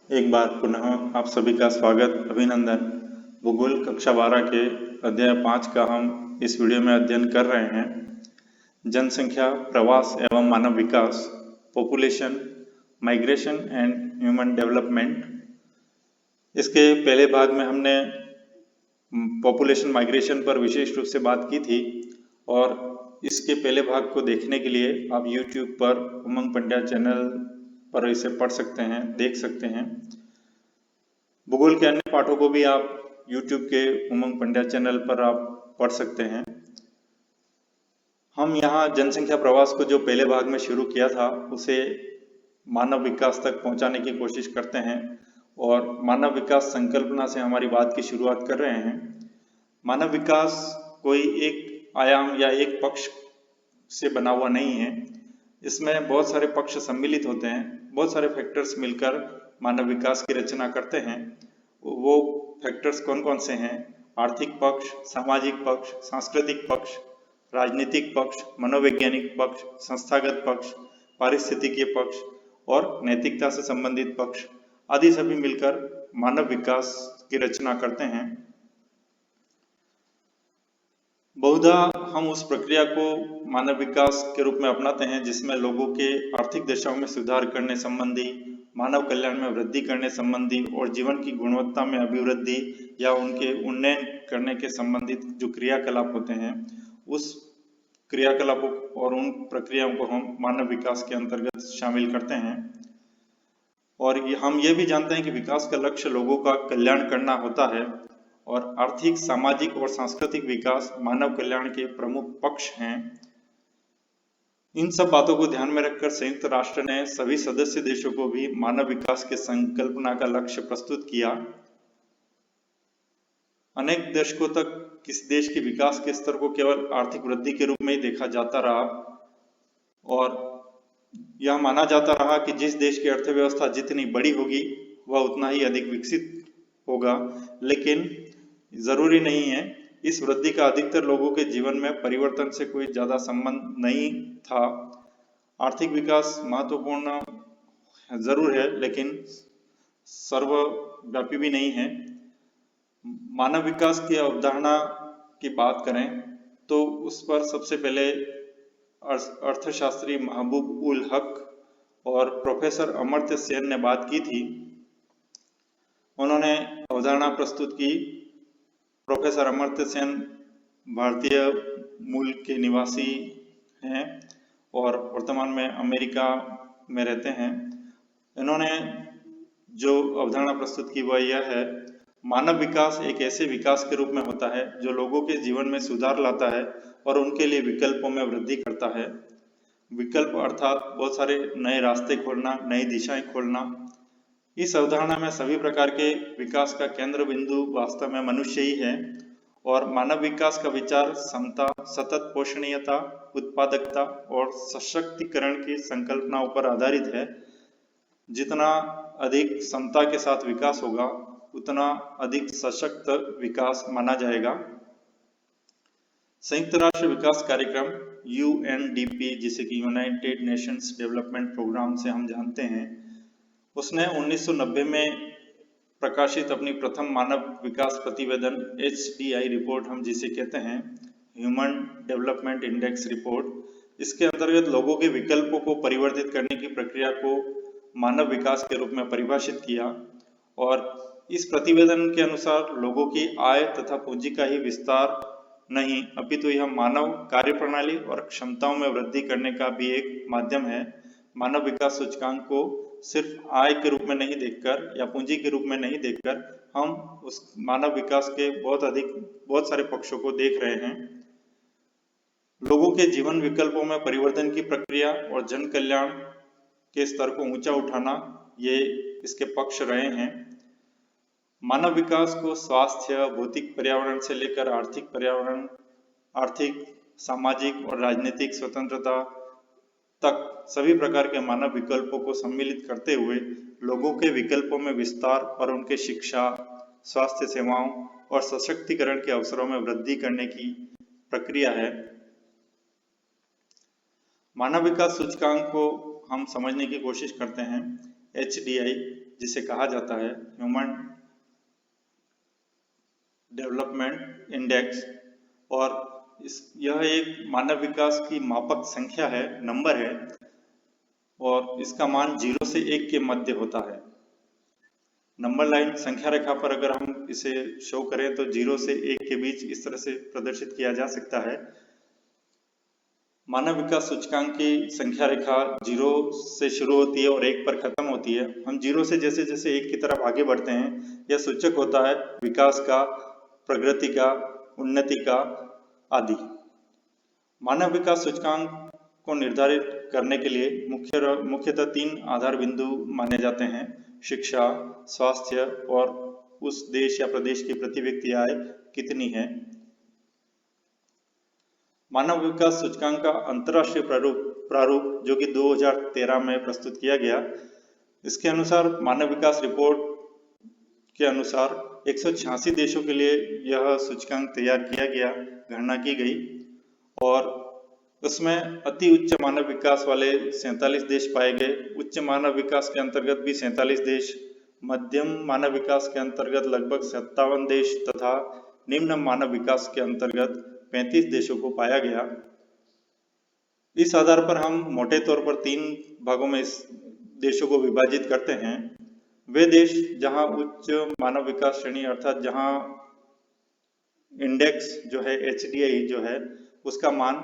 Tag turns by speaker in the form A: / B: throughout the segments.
A: एक बार पुनः आप सभी का स्वागत, अभिनंदन। भूगोल कक्षा 12 के अध्याय 5 का हम इस वीडियो में अध्ययन कर रहे हैं। जनसंख्या, प्रवास एवं मानव विकास, population, migration and human development. इसके पहले भाग में हमने पॉपुलेशन माइग्रेशन पर विशेष रूप से बात की थी और इसके पहले भाग को देखने के लिए आप YouTube पर उमंग पंड्या चैनल पर इसे पढ़ सकते हैं, देख सकते हैं। भूगोल के अन्य पाठों को भी आप YouTube के उमंग पंड्या चैनल पर आप पढ़ सकते हैं। हम यहाँ जनसंख्या प्रवास को जो पहले भाग में शुरू किया था उसे मानव विकास तक पहुंचाने की कोशिश करते हैं और मानव विकास संकल्पना से हमारी बात की शुरुआत कर रहे हैं। मानव विकास कोई एक आयाम या एक पक्ष से बना हुआ नहीं है। इसमें बहुत सारे पक्ष सम्मिलित होते हैं, बहुत सारे फैक्टर्स मिलकर मानव विकास की रचना करते हैं। वो फैक्टर्स कौन कौन से हैं? आर्थिक पक्ष, सामाजिक पक्ष, सांस्कृतिक पक्ष, राजनीतिक पक्ष, मनोवैज्ञानिक पक्ष, संस्थागत पक्ष, पारिस्थितिकीय पक्ष और नैतिकता से संबंधित पक्ष आदि सभी मिलकर मानव विकास की रचना करते हैं। बहुधा हम उस प्रक्रिया को मानव विकास के रूप में अपनाते हैं जिसमें लोगों के आर्थिक दशाओं में सुधार करने संबंधी, मानव कल्याण में वृद्धि करने संबंधी और जीवन की गुणवत्ता में अभिवृद्धि या उनके उन्नयन करने के संबंधित जो क्रियाकलाप होते हैं, उस क्रियाकलापों और उन प्रक्रियाओं को हम मानव विकास के अंतर्गत शामिल करते हैं। और हम ये भी जानते हैं कि विकास का लक्ष्य लोगों का कल्याण करना होता है और आर्थिक, सामाजिक और सांस्कृतिक विकास मानव कल्याण के प्रमुख पक्ष हैं। इन सब बातों को ध्यान में रखकर संयुक्त राष्ट्र ने सभी सदस्य देशों को भी मानव विकास के संकल्पना का लक्ष्य प्रस्तुत किया। अनेक दशकों तक किसी देश के विकास के स्तर को केवल आर्थिक वृद्धि के रूप में ही देखा जाता रहा और यह माना जाता रहा कि जिस देश की अर्थव्यवस्था जितनी बड़ी होगी वह उतना ही अधिक विकसित होगा, लेकिन जरूरी नहीं है। इस वृद्धि का अधिकतर लोगों के जीवन में परिवर्तन से कोई ज्यादा संबंध नहीं था। आर्थिक विकास महत्वपूर्ण जरूर है लेकिन सर्वव्यापी भी नहीं है। मानव विकास की अवधारणा की बात करें तो उस पर सबसे पहले अर्थशास्त्री महबूब उल हक और प्रोफेसर अमर्त्य सेन ने बात की थी। उन्होंने अवधारणा प्रस्तुत की। प्रोफेसर अमर्त्य सेन भारतीय मूल के निवासी हैं और वर्तमान में अमेरिका में रहते हैं। इन्होंने जो अवधारणा प्रस्तुत की वह यह है, मानव विकास एक ऐसे विकास के रूप में होता है जो लोगों के जीवन में सुधार लाता है और उनके लिए विकल्पों में वृद्धि करता है। विकल्प अर्थात बहुत सारे नए रास्ते खोलना, नई दिशाएं खोलना। इस अवधारणा में सभी प्रकार के विकास का केंद्र बिंदु वास्तव में मनुष्य ही है और मानव विकास का विचार समता, सतत पोषणीयता, उत्पादकता और सशक्तिकरण की संकल्पनाओं पर आधारित है। जितना अधिक समता के साथ विकास होगा उतना अधिक सशक्त विकास माना जाएगा। संयुक्त राष्ट्र विकास कार्यक्रम UNDP, जिसे कि यूनाइटेड नेशंस डेवलपमेंट प्रोग्राम से हम जानते हैं, उसने 1990 में प्रकाशित अपनी प्रथम मानव विकास प्रतिवेदन HDI रिपोर्ट, हम जिसे कहते हैं ह्यूमन डेवलपमेंट इंडेक्स रिपोर्ट, इसके अंतर्गत लोगों के विकल्पों को परिवर्तित करने की प्रक्रिया को मानव विकास के रूप में परिभाषित किया और इस प्रतिवेदन के अनुसार लोगों की आय तथा पूंजी का ही विस्तार नहीं अपितु यह मानव कार्यप्रणाली और क्षमताओं में वृद्धि करने का भी एक माध्यम है। मानव विकास सूचकांक को सिर्फ आय के रूप में नहीं देखकर या पूंजी के रूप में नहीं देखकर हम उस मानव विकास के बहुत सारे पक्षों को देख रहे हैं। लोगों के जीवन विकल्पों में परिवर्तन की प्रक्रिया और जन कल्याण के स्तर को ऊंचा उठाना, ये इसके पक्ष रहे हैं। मानव विकास को स्वास्थ्य, भौतिक पर्यावरण से लेकर आर्थिक पर्यावरण, आर्थिक, सामाजिक और राजनीतिक स्वतंत्रता तक सभी प्रकार के मानव विकल्पों को सम्मिलित करते हुए लोगों के विकल्पों में विस्तार और उनके शिक्षा, स्वास्थ्य सेवाओं और सशक्तिकरण के अवसरों में वृद्धि करने की प्रक्रिया है। मानव विकास सूचकांक को हम समझने की कोशिश करते हैं। HDI जिसे कहा जाता है ह्यूमन डेवलपमेंट इंडेक्स, और यह एक मानव विकास की मापक संख्या है, नंबर है, और इसका मान 0 से 1 के मध्य होता है। नंबर लाइन संख्या रेखा पर अगर हम इसे शो करें तो 0 से 1 के बीच इस तरह से प्रदर्शित किया जा सकता है। मानव विकास सूचकांक की संख्या रेखा 0 से शुरू होती है और 1 पर खत्म होती है। हम 0 से जैसे जैसे 1 की तरफ आगे बढ़ते हैं, यह सूचक होता है विकास का, प्रगति का, उन्नति का आदि। मानव विकास सूचकांक को निर्धारित करने के लिए मुख्यतः 3 आधार बिंदु माने जाते हैं: शिक्षा, स्वास्थ्य और उस देश या प्रदेश की प्रति व्यक्ति आय कितनी है। मानव विकास सूचकांक का अंतरराष्ट्रीय प्रारूप जो कि 2013 में प्रस्तुत किया गया, इसके अनुसार मानव विकास रिपोर्ट के अनुसार 186 देशों के लिए यह सूचकांक तैयार किया गया, गणना की गई, और उसमें अति उच्च मानव विकास वाले 47 देश पाए गए। उच्च मानव विकास के अंतर्गत भी 47 देश, मध्यम मानव विकास के अंतर्गत लगभग 57 देश तथा निम्न मानव विकास के अंतर्गत 35 देशों को पाया गया। इस आधार पर हम मोटे तौर पर 3 भागों में इस देशों को विभाजित करते हैं। वे देश जहां उच्च मानव विकास श्रेणी अर्थात जहां इंडेक्स जो है HDI जो है उसका मान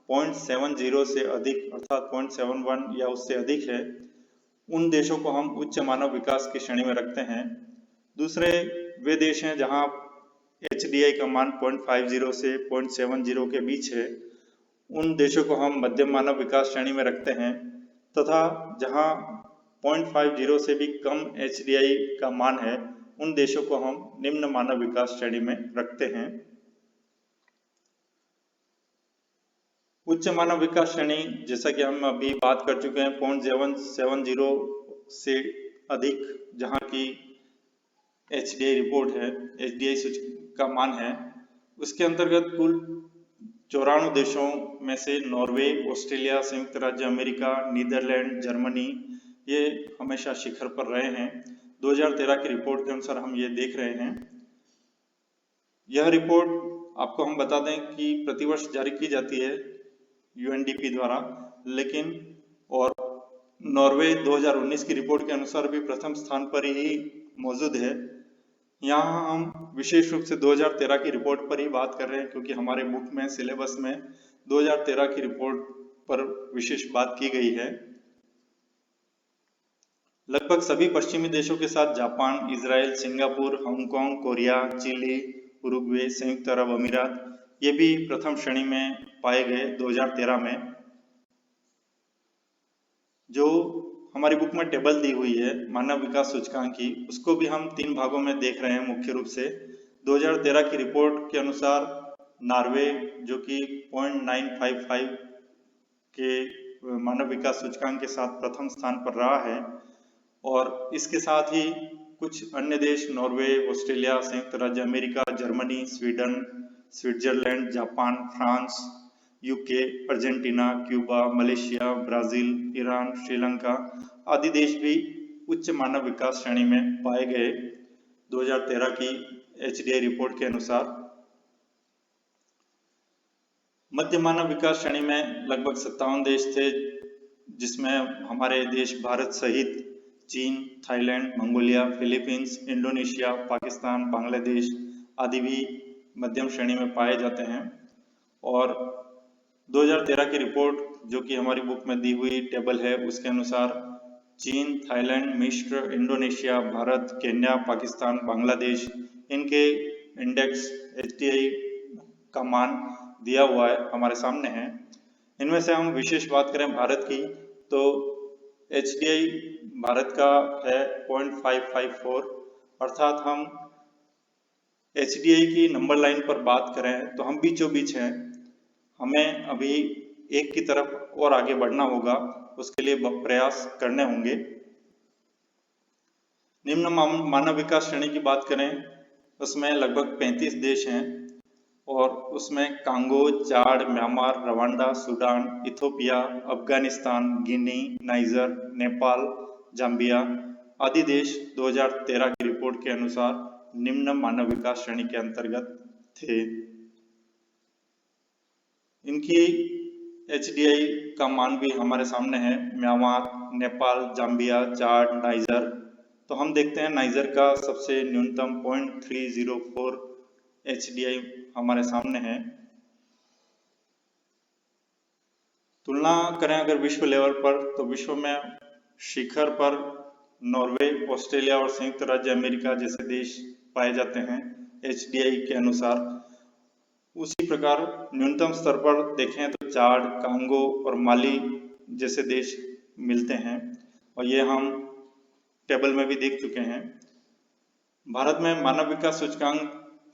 A: 0.70 से अधिक अर्थात 0.71 या उससे अधिक है, उन देशों को हम उच्च मानव विकास की श्रेणी में रखते हैं। दूसरे वे देश हैं जहां HDI का मान 0.50 से 0.70 के बीच है, उन देशों को हम मध्यम मानव विकास श्रेणी में रखते हैं, तथा जहां 0.50 से भी कम HDI का मान है, उन देशों को हम निम्न मानव विकास श्रेणी में रखते हैं। उच्च मानव विकास श्रेणी, जैसा कि हम अभी बात कर चुके हैं, 0.70 से अधिक जहां की HDI रिपोर्ट है, HDI का मान है, उसके अंतर्गत कुल 94 देशों में से नॉर्वे, ऑस्ट्रेलिया, संयुक्त राज्य अमेरिका, नीदरलैंड, जर्मनी ये हमेशा शिखर पर रहे हैं। 2013 की रिपोर्ट के अनुसार हम ये देख रहे हैं। यह रिपोर्ट आपको हम बता दें कि प्रतिवर्ष जारी की जाती है UNDP द्वारा, लेकिन और नॉर्वे 2019 की रिपोर्ट के अनुसार भी प्रथम स्थान पर ही मौजूद है। यहाँ हम विशेष रूप से 2013 की रिपोर्ट पर ही बात कर रहे हैं क्योंकि हमारे बुक में, सिलेबस में 2013 की रिपोर्ट पर विशेष बात की गई है। लगभग सभी पश्चिमी देशों के साथ Japan, Israel, Singapore, Hong Kong, Korea, Chile, Uruguay, संयुक्त अरब अमीरात ये भी प्रथम श्रेणी में पाए गए 2013 में। जो हमारी बुक में टेबल दी हुई है मानव विकास सूचकांक की, उसको भी हम 3 भागों में देख रहे हैं मुख्य रूप से। 2013 की रिपोर्ट के अनुसार नॉर्वे जो कि 0.955 के मानव विकास सूचकांक के साथ प्रथम स्थान पर रहा है, और इसके साथ ही कुछ अन्य देश नॉर्वे, ऑस्ट्रेलिया, संयुक्त राज्य America, Germany, Sweden, Switzerland, Japan, France, UK, Argentina, Cuba, Malaysia, Brazil, Iran, Sri Lanka आदि देश भी उच्च मानव विकास श्रेणी में पाए गए 2013 की HDI रिपोर्ट के अनुसार। मध्य मानव विकास श्रेणी में लगभग 57 देश थे, जिसमें हमारे देश भारत सहित चीन, Thailand, Mongolia, Philippines, Indonesia, Pakistan, Bangladesh आदि भी मध्यम श्रेणी में पाए जाते हैं। और 2013 की रिपोर्ट जो कि हमारी बुक में दी हुई टेबल है, उसके अनुसार चीन, थाईलैंड, मिस्र, इंडोनेशिया, भारत, केन्या, पाकिस्तान, बांग्लादेश इनके इंडेक्स HDI का मान दिया हुआ है, हमारे सामने है। इनमें से हम विशेष बात करें भारत की, तो HDI भारत का है 0.554, अर्थात हम HDI की नंबर लाइन पर बात करें तो हम बीचों बीच हैं। हमें अभी 1 की तरफ और आगे बढ़ना होगा, उसके लिए प्रयास करने होंगे। निम्न मानव विकास श्रेणी की बात करें, उसमें लगभग 35 देश हैं, और उसमें Congo, Chad, Myanmar, Rwanda, Sudan, Ethiopia, Afghanistan, Guinea, Niger, Nepal, Zambia आदि देश 2013 की रिपोर्ट के अनुसार निम्न मानव विकास श्रेणी के अंतर्गत थे। इनकी HDI का मान भी हमारे सामने है। म्यांमार, नेपाल, जाम्बिया, चाड, नाइजर। तो हम देखते हैं नाइजर का सबसे न्यूनतम 0.304 HDI हमारे सामने है। तुलना करें अगर विश्व लेवल पर, तो विश्व में शिखर पर नॉर्वे, ऑस्ट्रेलिया और संयुक्त राज्य अमेरिका जैसे देश पाए जाते हैं HDI के अनुसार। उसी प्रकार न्यूनतम स्तर पर देखें तो चाड, कांगो और माली जैसे देश मिलते हैं, और ये हम टेबल में भी देख चुके हैं। भारत में मानव विकास सूचकांक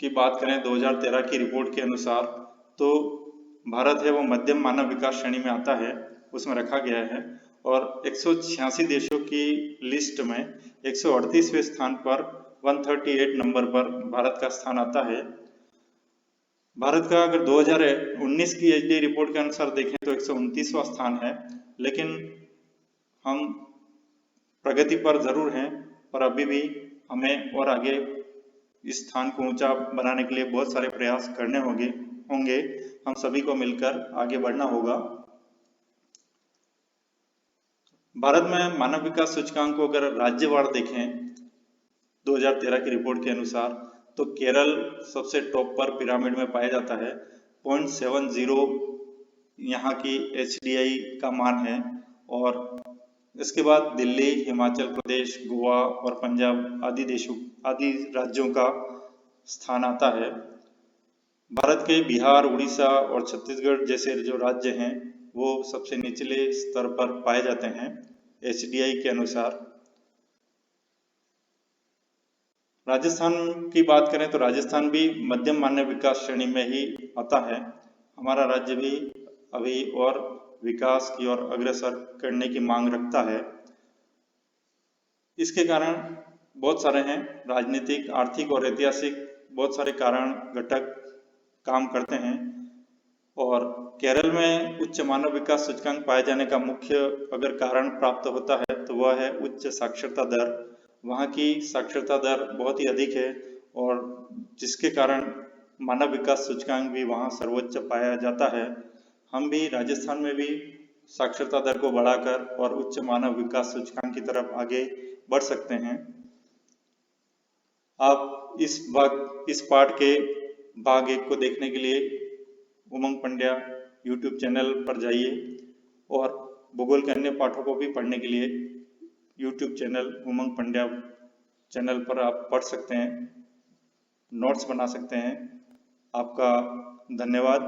A: की बात करें 2013 की रिपोर्ट के अनुसार, तो भारत है वो मध्यम मानव विकास श्रेणी में आता है, उसमें रखा गया है। और 186 देशों की लिस्ट में 138वें स्थान पर 138 नंबर पर भारत का स्थान आता है। भारत का अगर 2019 की HDI रिपोर्ट के अनुसार देखें तो 129वां स्थान है, लेकिन हम प्रगति पर जरूर हैं, पर अभी भी हमें और आगे इस स्थान को ऊंचा बनाने के लिए बहुत सारे प्रयास करने होंगे। हम सभी को मिलकर आगे बढ़ना होगा। भारत में मानव विकास सूचकांक को अगर राज्यवार देखें 2013 की रिपोर्ट के अनुसार, तो केरल सबसे टॉप पर पिरामिड में पाया जाता है। 0.70 यहाँ की HDI का मान है, और इसके बाद दिल्ली, हिमाचल प्रदेश, गोवा और पंजाब आदि राज्यों का स्थान आता है। भारत के बिहार, उड़ीसा और छत्तीसगढ़ जैसे जो राज्य हैं वो सबसे निचले स्तर पर पाए जाते हैं HDI के अनुसार। राजस्थान की बात करें तो राजस्थान भी मध्यम मानव विकास श्रेणी में ही आता है। हमारा राज्य भी अभी और विकास की ओर अग्रसर करने की मांग रखता है। इसके कारण बहुत सारे हैं, राजनीतिक, आर्थिक और ऐतिहासिक बहुत सारे कारण घटक काम करते हैं। और केरल में उच्च मानव विकास सूचकांक पाए जाने का मुख्य अगर कारण प्राप्त होता है तो वह है उच्च साक्षरता दर। वहाँ की साक्षरता दर बहुत ही अधिक है, और जिसके कारण मानव विकास सूचकांक भी वहाँ सर्वोच्च पाया जाता है। हम भी राजस्थान में भी साक्षरता दर को बढ़ाकर और उच्च मानव विकास सूचकांक की तरफ आगे बढ़ सकते हैं। आप इस पाठ के भाग 1 को देखने के लिए उमंग पंड्या YouTube चैनल पर जाइए, और भूगोल के अन्य पाठों को भी पढ़ने के लिए YouTube चैनल उमंग पंड्या चैनल पर आप पढ़ सकते हैं, नोट्स बना सकते हैं। आपका धन्यवाद।